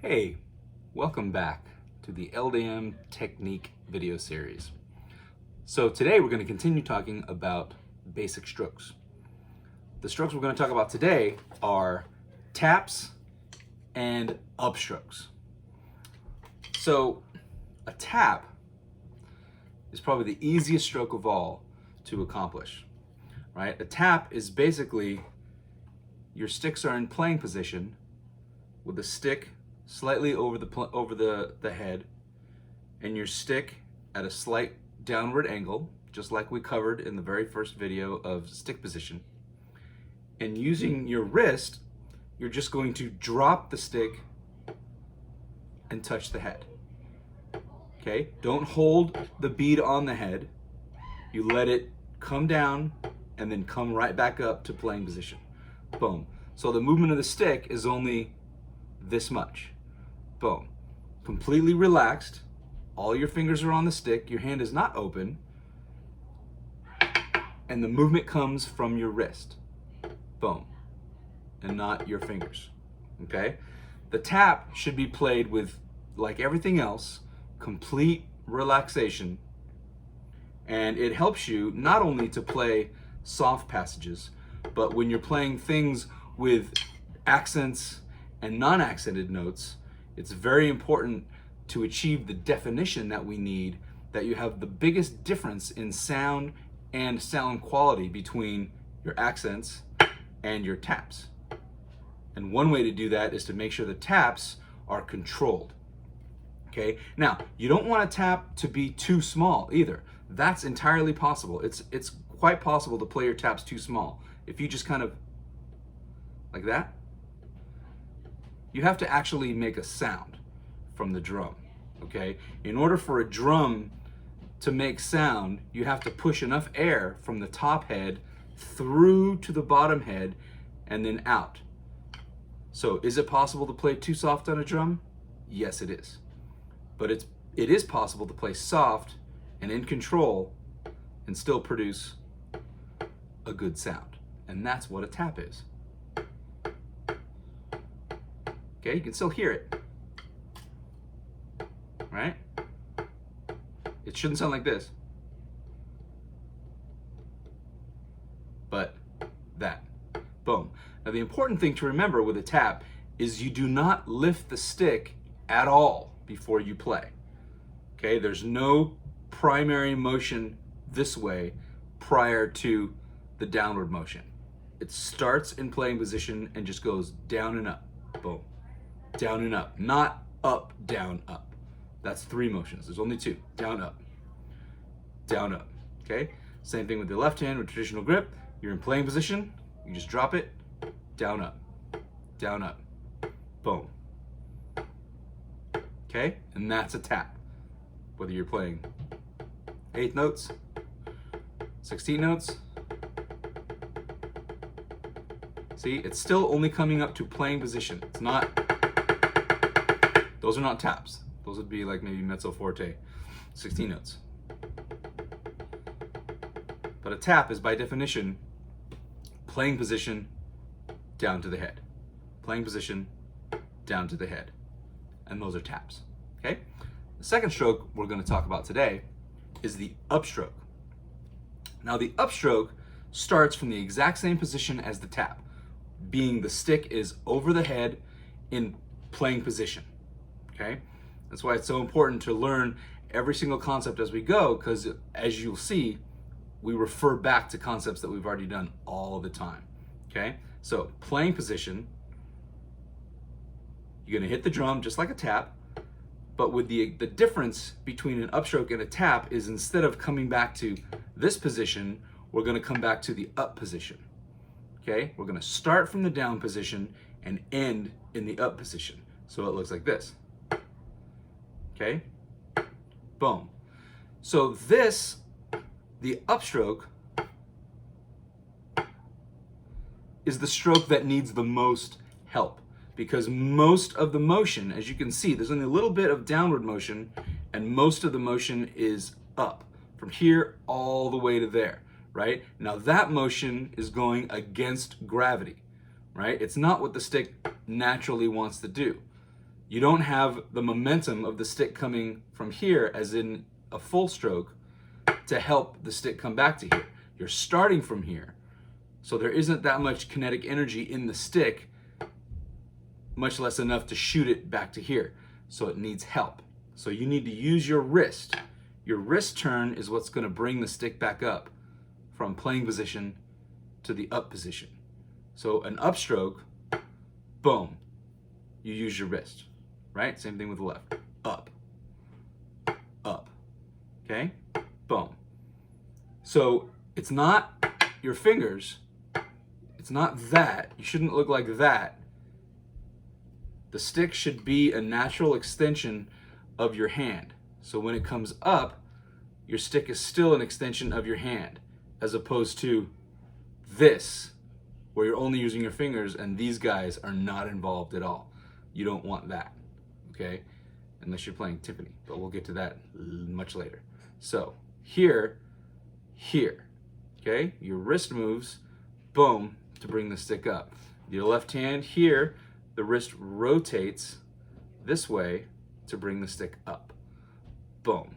Hey, welcome back to the LDM Technique video series. So today we're going to continue talking about basic strokes. The strokes we're going to talk about today are taps and upstrokes. So a tap is probably the easiest stroke of all to accomplish, right? A tap is basically your sticks are in playing position with the stick slightly over the head and your stick at a slight downward angle, just like we covered in the very first video of stick position. And using your wrist, you're just going to drop the stick and touch the head. Okay? Don't hold the bead on the head. You let it come down and then come right back up to playing position. Boom. So the movement of the stick is only this much. Boom. Completely relaxed. All your fingers are on the stick. Your hand is not open. And the movement comes from your wrist. Boom. And not your fingers. Okay? The tap should be played with, like everything else, complete relaxation. And it helps you not only to play soft passages, but when you're playing things with accents and non-accented notes, it's very important to achieve the definition that we need, that you have the biggest difference in sound and sound quality between your accents and your taps. And one way to do that is to make sure the taps are controlled. Okay? Now, you don't want a tap to be too small either. That's entirely possible. It's quite possible to play your taps too small. If you just kind of like that, you have to actually make a sound from the drum, okay? In order for a drum to make sound, you have to push enough air from the top head through to the bottom head and then out. So is it possible to play too soft on a drum? Yes, it is. But it is possible to play soft and in control and still produce a good sound. And that's what a tap is. Okay, you can still hear it, right? It shouldn't sound like this, but that, boom. Now the important thing to remember with a tap is you do not lift the stick at all before you play. Okay, there's no primary motion this way prior to the downward motion. It starts in playing position and just goes down and up, boom. Down and up, not up, down, up. That's three motions. There's only two. Down, up. Down, up. Okay? Same thing with the left hand with traditional grip. You're in playing position. You just drop it. Down, up. Down, up. Boom. Okay? And that's a tap. Whether you're playing 8th notes, 16 notes. See, it's still only coming up to playing position. It's not. Those are not taps. Those would be like maybe mezzo forte, 16 notes. But a tap is by definition playing position down to the head. Playing position down to the head. And those are taps. Okay? The second stroke we're going to talk about today is the upstroke. Now the upstroke starts from the exact same position as the tap, being the stick is over the head in playing position. Okay? That's why it's so important to learn every single concept as we go, because as you'll see, we refer back to concepts that we've already done all the time. Okay? So playing position, you're gonna hit the drum just like a tap, but with the difference between an upstroke and a tap is instead of coming back to this position, we're gonna come back to the up position. Okay? We're gonna start from the down position and end in the up position. So it looks like this. Okay? Boom. So this, the upstroke, is the stroke that needs the most help, because most of the motion, as you can see, there's only a little bit of downward motion and most of the motion is up from here all the way to there, right? Now that motion is going against gravity, right? It's not what the stick naturally wants to do. You don't have the momentum of the stick coming from here, as in a full stroke, to help the stick come back to here. You're starting from here. So there isn't that much kinetic energy in the stick, much less enough to shoot it back to here. So it needs help. So you need to use your wrist. Your wrist turn is what's going to bring the stick back up from playing position to the up position. So an upstroke, boom, you use your wrist, right? Same thing with the left. Up, up, okay? Boom. So it's not your fingers. It's not that. You shouldn't look like that. The stick should be a natural extension of your hand. So when it comes up, your stick is still an extension of your hand, as opposed to this, where you're only using your fingers and these guys are not involved at all. You don't want that, okay? Unless you're playing Tiffany, but we'll get to that much later. So here, okay? Your wrist moves, boom, to bring the stick up. Your left hand here, the wrist rotates this way to bring the stick up. Boom,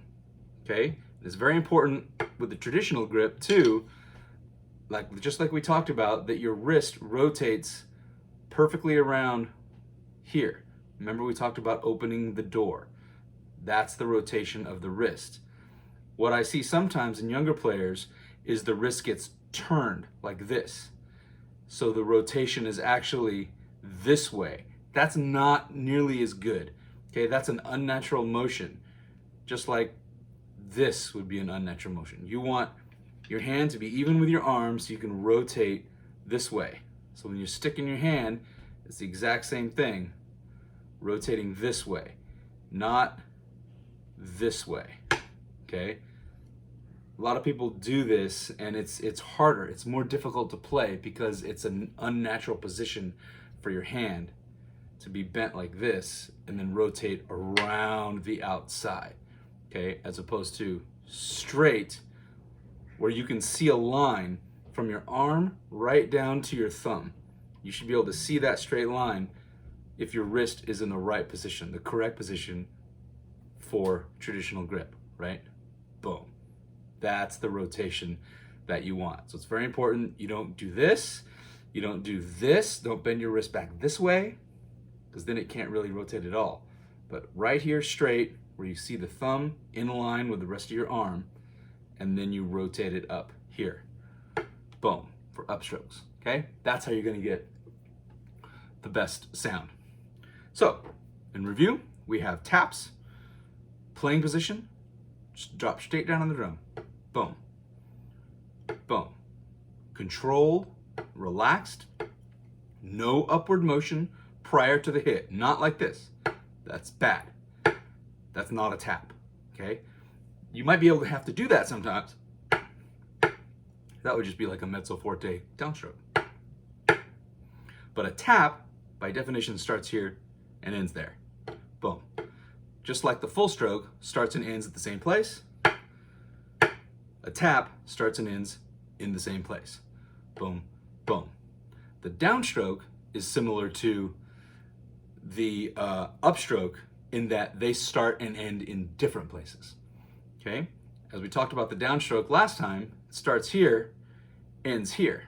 okay? It's very important with the traditional grip too, just like we talked about, that your wrist rotates perfectly around here. Remember we talked about opening the door. That's the rotation of the wrist. What I see sometimes in younger players is the wrist gets turned like this. So the rotation is actually this way. That's not nearly as good. Okay, that's an unnatural motion. Just like this would be an unnatural motion. You want your hand to be even with your arm so you can rotate this way. So when you're sticking your hand, it's the exact same thing, rotating this way, not this way, okay? A lot of people do this and it's harder, it's more difficult to play because it's an unnatural position for your hand to be bent like this and then rotate around the outside, okay? As opposed to straight, where you can see a line from your arm right down to your thumb. You should be able to see that straight line if your wrist is in the right position, the correct position for traditional grip, right? Boom. That's the rotation that you want. So it's very important you don't do this, you don't do this, don't bend your wrist back this way, because then it can't really rotate at all. But right here straight, where you see the thumb in line with the rest of your arm, and then you rotate it up here. Boom, for upstrokes, okay? That's how you're gonna get the best sound. So, in review, we have taps, playing position, just drop straight down on the drum. Boom, boom. Controlled, relaxed, no upward motion prior to the hit. Not like this. That's bad. That's not a tap, okay? You might be able to have to do that sometimes. That would just be like a mezzo forte downstroke. But a tap, by definition, starts here and ends there. Boom. Just like the full stroke starts and ends at the same place, a tap starts and ends in the same place. Boom, boom. The downstroke is similar to the upstroke in that they start and end in different places. Okay? As we talked about the downstroke last time, it starts here, ends here.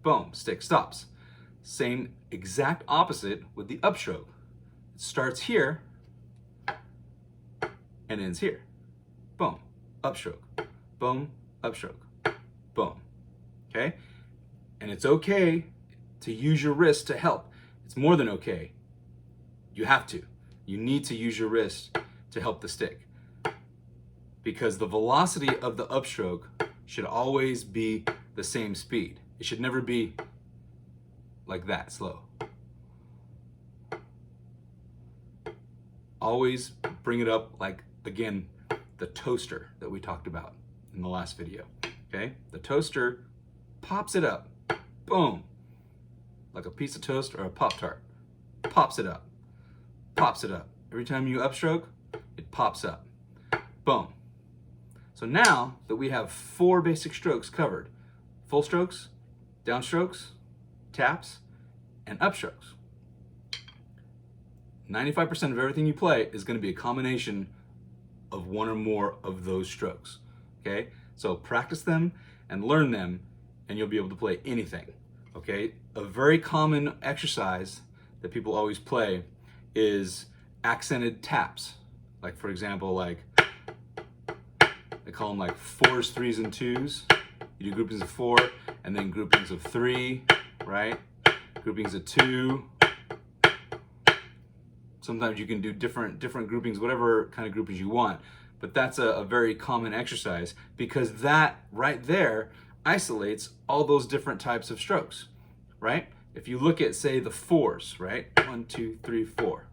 Boom, stick stops. Same exact opposite with the upstroke. It starts here and ends here. Boom, upstroke. Boom, upstroke. Boom. Okay? And it's okay to use your wrist to help. It's more than okay. You have to. You need to use your wrist to help the stick, because the velocity of the upstroke should always be the same speed. It should never be like that, slow. Always bring it up like, again, the toaster that we talked about in the last video, okay? The toaster pops it up, boom, like a piece of toast or a Pop-Tart. Pops it up, pops it up. Every time you upstroke, it pops up, boom. So now that we have 4 basic strokes covered, full strokes, downstrokes, taps, and upstrokes. 95% of everything you play is going to be a combination of one or more of those strokes. Okay? So practice them and learn them, and you'll be able to play anything. Okay? A very common exercise that people always play is accented taps. Like, for example, like they call them like 4s, 3s, and 2s. You do groupings of 4 and then groupings of 3, right? Groupings of 2. Sometimes you can do different groupings, whatever kind of groupings you want. But that's a very common exercise, because that right there isolates all those different types of strokes, right? If you look at, say, the 4s, right? 1, 2, 3, 4.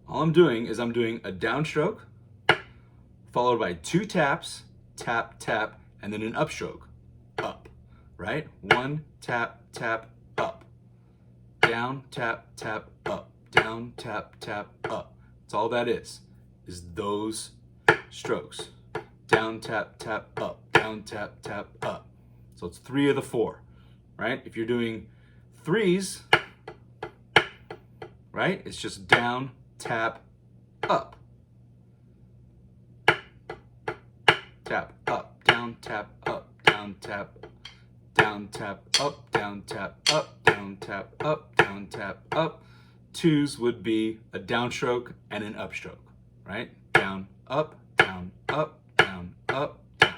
All I'm doing is I'm doing a downstroke followed by 2 taps, tap, tap, and then an upstroke, up, right? 1, tap, tap, up. Down, tap, tap, up. Down, tap, tap, up. That's all that is those strokes. Down, tap, tap, up. Down, tap, tap, up. So it's 3 of the 4, right? If you're doing 3s, right? It's just down, tap, up. Tap, up, down, tap, up, down, tap, down, tap, up, down, tap, up, down, tap, up, down, tap, up. 2s would be a downstroke and an upstroke, right? Down, up, down, up, down, up, down.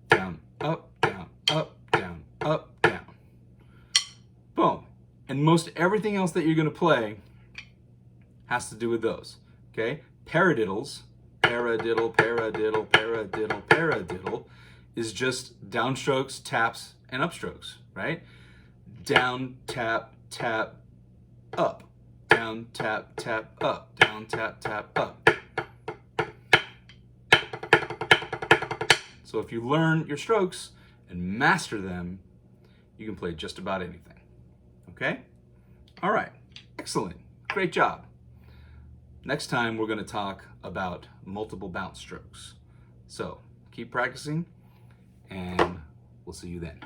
Down, up, down, up, down, up, down. Boom. And most everything else that you're going to play has to do with those, okay? Paradiddles, paradiddle, paradiddle, paradiddle, paradiddle, is just downstrokes, taps, and upstrokes, right? Down, tap, tap, up. Down, tap, tap, up. Down, tap, tap, up. So if you learn your strokes and master them, you can play just about anything. Okay? All right. Excellent. Great job. Next time, we're going to talk about multiple bounce strokes. So keep practicing, and we'll see you then.